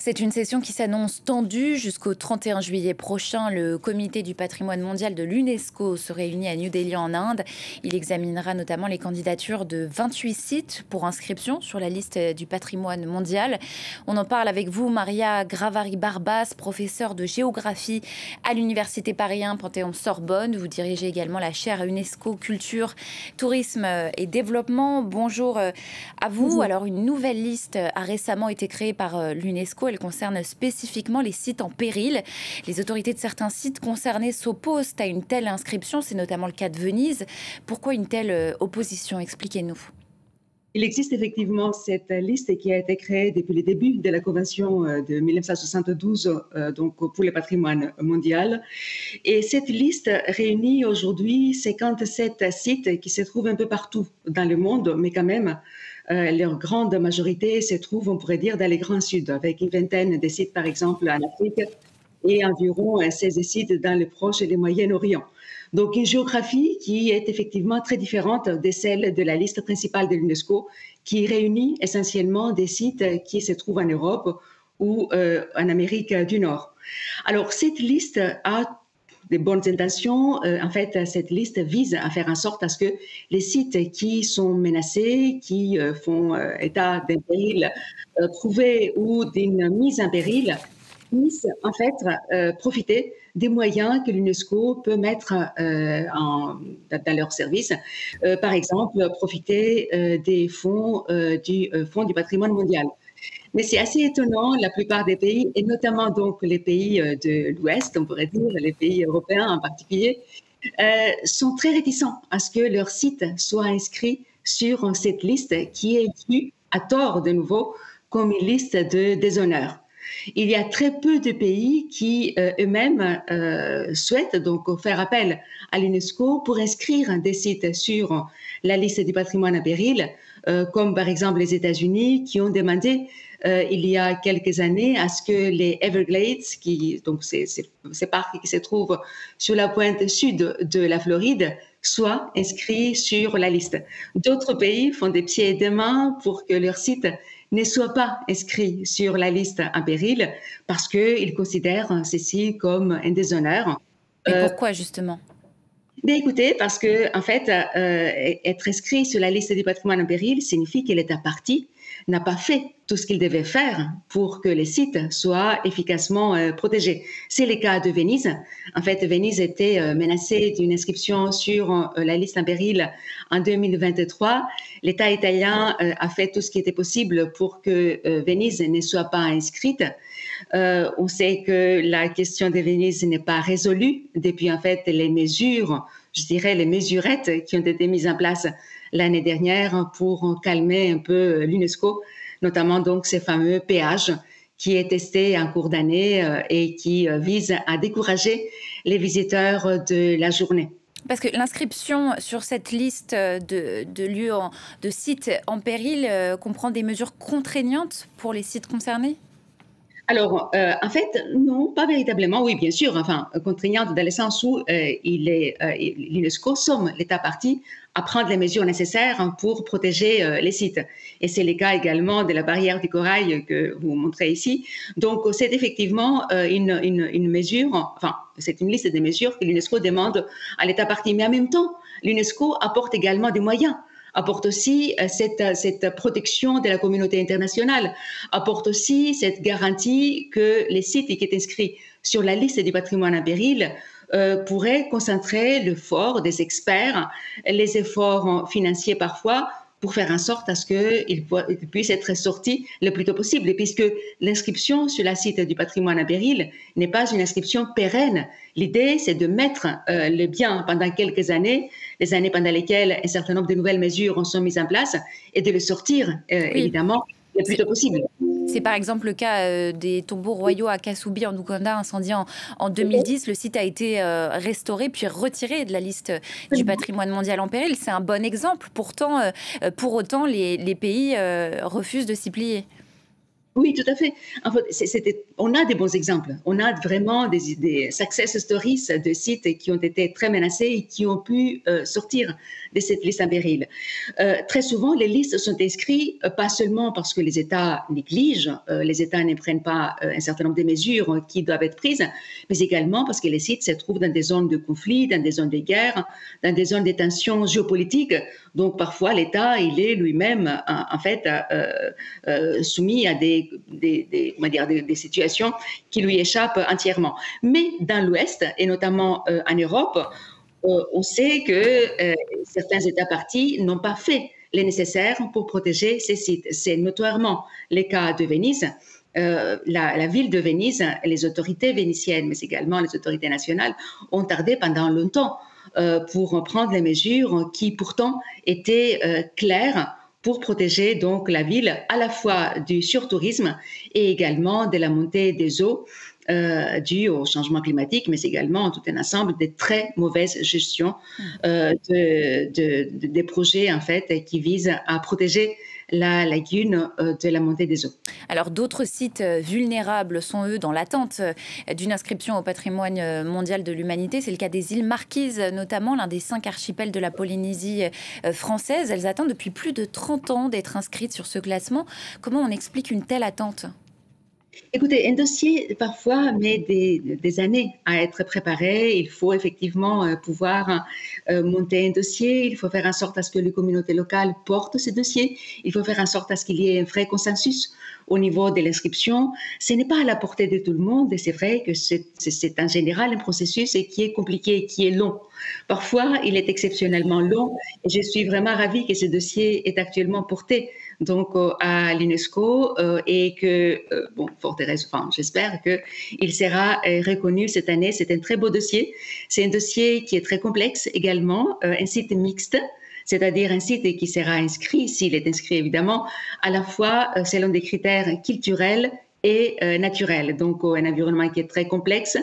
C'est une session qui s'annonce tendue jusqu'au 31 juillet prochain. Le comité du patrimoine mondial de l'UNESCO se réunit à New Delhi en Inde. Il examinera notamment les candidatures de 28 sites pour inscription sur la liste du patrimoine mondial. On en parle avec vous, Maria Gravari-Barbas, professeure de géographie à l'Université Paris 1 Panthéon-Sorbonne. Vous dirigez également la chaire UNESCO Culture, Tourisme et Développement. Bonjour à vous. Bonjour. Alors, une nouvelle liste a récemment été créée par l'UNESCO. Elle concerne spécifiquement les sites en péril. Les autorités de certains sites concernés s'opposent à une telle inscription. C'est notamment le cas de Venise. Pourquoi une telle opposition? Expliquez-nous. Il existe effectivement cette liste qui a été créée depuis le début de la Convention de 1972 donc pour le patrimoine mondial. Et cette liste réunit aujourd'hui 57 sites qui se trouvent un peu partout dans le monde, mais quand même, leur grande majorité se trouve, on pourrait dire, dans les grands sites, avec une vingtaine de sites, par exemple, en Afrique et environ 16 sites dans le Proche et le Moyen-Orient. Donc, une géographie qui est effectivement très différente de celle de la liste principale de l'UNESCO, qui réunit essentiellement des sites qui se trouvent en Europe ou en Amérique du Nord. Alors, cette liste a des bonnes intentions. En fait, cette liste vise à faire en sorte à ce que les sites qui sont menacés, qui font état d'un péril prouvé ou d'une mise en péril, puissent en fait profiter des moyens que l'UNESCO peut mettre dans leur service. Par exemple, profiter des fonds Fonds du patrimoine mondial. Mais c'est assez étonnant, la plupart des pays, et notamment donc les pays de l'Ouest, on pourrait dire, les pays européens en particulier, sont très réticents à ce que leur site soit inscrit sur cette liste qui est vue, à tort de nouveau, comme une liste de déshonneur. Il y a très peu de pays qui eux-mêmes souhaitent donc faire appel à l'UNESCO pour inscrire des sites sur la liste du patrimoine en péril, comme par exemple les États-Unis qui ont demandé il y a quelques années à ce que les Everglades, donc ces parcs qui se trouvent sur la pointe sud de la Floride, soient inscrits sur la liste. D'autres pays font des pieds et des mains pour que leur site ne soit pas inscrit sur la liste en péril parce qu'ils considèrent ceci comme un déshonneur. Et pourquoi justement? Bien, écoutez, parce que en fait, être inscrit sur la liste du patrimoine en péril signifie que l'État partie n'a pas fait tout ce qu'il devait faire pour que les sites soient efficacement protégés. C'est le cas de Venise. En fait, Venise était menacée d'une inscription sur la liste en péril en 2023. L'État italien a fait tout ce qui était possible pour que Venise ne soit pas inscrite. On sait que la question de Venise n'est pas résolue depuis en fait les mesures, je dirais les mesurettes qui ont été mises en place l'année dernière pour calmer un peu l'UNESCO, notamment donc ces fameux péages qui est testé en cours d'année et qui vise à décourager les visiteurs de la journée. Parce que l'inscription sur cette liste de lieux, de sites en péril comprend des mesures contraignantes pour les sites concernés? Alors, en fait, non, pas véritablement. Oui, bien sûr, enfin, contraignante dans le sens où l'UNESCO somme l'État partie à prendre les mesures nécessaires pour protéger les sites. Et c'est le cas également de la barrière du corail que vous montrez ici. Donc, c'est effectivement une mesure, enfin, c'est une liste de mesures que l'UNESCO demande à l'État partie. Mais en même temps, l'UNESCO apporte également des moyens, apporte aussi cette protection de la communauté internationale, apporte aussi cette garantie que les sites qui sont inscrits sur la liste du patrimoine en péril pourraient concentrer l'effort des experts, les efforts financiers parfois, pour faire en sorte à ce qu'ils puissent être sortis le plus tôt possible, puisque l'inscription sur la site du patrimoine en péril n'est pas une inscription pérenne. L'idée, c'est de mettre le bien pendant quelques années, les années pendant lesquelles un certain nombre de nouvelles mesures sont mises en place, et de le sortir, Oui. évidemment, le plus tôt possible. C'est par exemple le cas des tombeaux royaux à Kasubi en Ouganda, incendié en 2010. Le site a été restauré puis retiré de la liste du patrimoine mondial en péril. C'est un bon exemple. Pourtant, pour autant, les pays refusent de s'y plier. Oui, tout à fait. En fait, on a des bons exemples. On a vraiment des success stories de sites qui ont été très menacés et qui ont pu sortir de cette liste en péril. Très souvent, les listes sont inscrites pas seulement parce que les États négligent, les États ne prennent pas un certain nombre de mesures qui doivent être prises, mais également parce que les sites se trouvent dans des zones de conflit, dans des zones de guerre, dans des zones de tensions géopolitiques. Donc, parfois, l'État, il est lui-même, en fait, soumis à on va dire des situations qui lui échappent entièrement. Mais dans l'Ouest, et notamment en Europe, on sait que certains États partis n'ont pas fait les nécessaires pour protéger ces sites. C'est notoirement le cas de Venise. La ville de Venise, les autorités vénitiennes, mais également les autorités nationales, ont tardé pendant longtemps pour prendre les mesures qui pourtant étaient claires pour protéger donc la ville à la fois du surtourisme et également de la montée des eaux due au changement climatique, mais également tout un ensemble de très mauvaises gestions des projets en fait qui visent à protéger la lagune de la montée des eaux. Alors d'autres sites vulnérables sont eux dans l'attente d'une inscription au patrimoine mondial de l'humanité. C'est le cas des îles Marquises, notamment l'un des 5 archipels de la Polynésie française. Elles attendent depuis plus de 30 ans d'être inscrites sur ce classement. Comment on explique une telle attente ? Écoutez, un dossier parfois met des années à être préparé. Il faut effectivement pouvoir monter un dossier. Il faut faire en sorte à ce que les communautés locales portent ces dossiers. Il faut faire en sorte à ce qu'il y ait un vrai consensus au niveau de l'inscription. Ce n'est pas à la portée de tout le monde et c'est vrai que c'est en général un processus qui est compliqué et qui est long. Parfois, il est exceptionnellement long et je suis vraiment ravie que ce dossier est actuellement porté donc à l'UNESCO et que, bon, j'espère qu'il sera reconnu cette année. C'est un très beau dossier. C'est un dossier qui est très complexe également, un site mixte, c'est-à-dire un site qui sera inscrit, s'il est inscrit évidemment, à la fois selon des critères culturels et naturel. Donc, un environnement qui est très complexe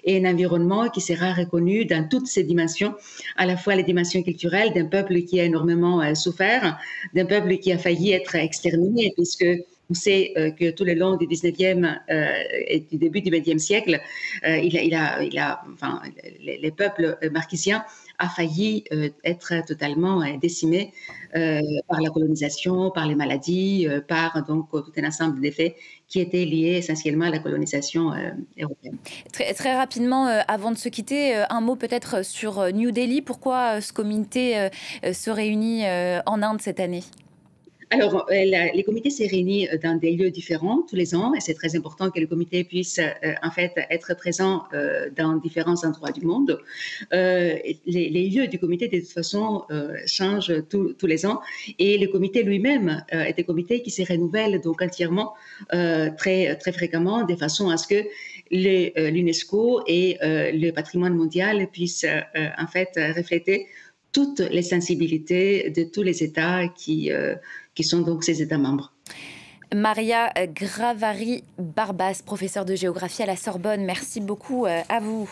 et un environnement qui sera reconnu dans toutes ses dimensions, à la fois les dimensions culturelles d'un peuple qui a énormément souffert, d'un peuple qui a failli être exterminé, puisque on sait que tout le long du 19e et du début du 20e siècle, les peuples marquisiens a failli être totalement décimés par la colonisation, par les maladies, par donc tout un ensemble d'effets qui étaient liés essentiellement à la colonisation européenne. Très rapidement, avant de se quitter, un mot peut-être sur New Delhi. Pourquoi ce comité se réunit en Inde cette année ? Alors, les comités se réunissent dans des lieux différents tous les ans et c'est très important que le comité puisse en fait être présent dans différents endroits du monde. Les lieux du comité, de toute façon, changent tous les ans et le comité lui-même est un comité qui se renouvelle donc entièrement très fréquemment de façon à ce que l'UNESCO et le patrimoine mondial puissent en fait refléter toutes les sensibilités de tous les États qui sont donc ses États membres. Maria Gravari-Barbas, professeure de géographie à la Sorbonne, merci beaucoup à vous.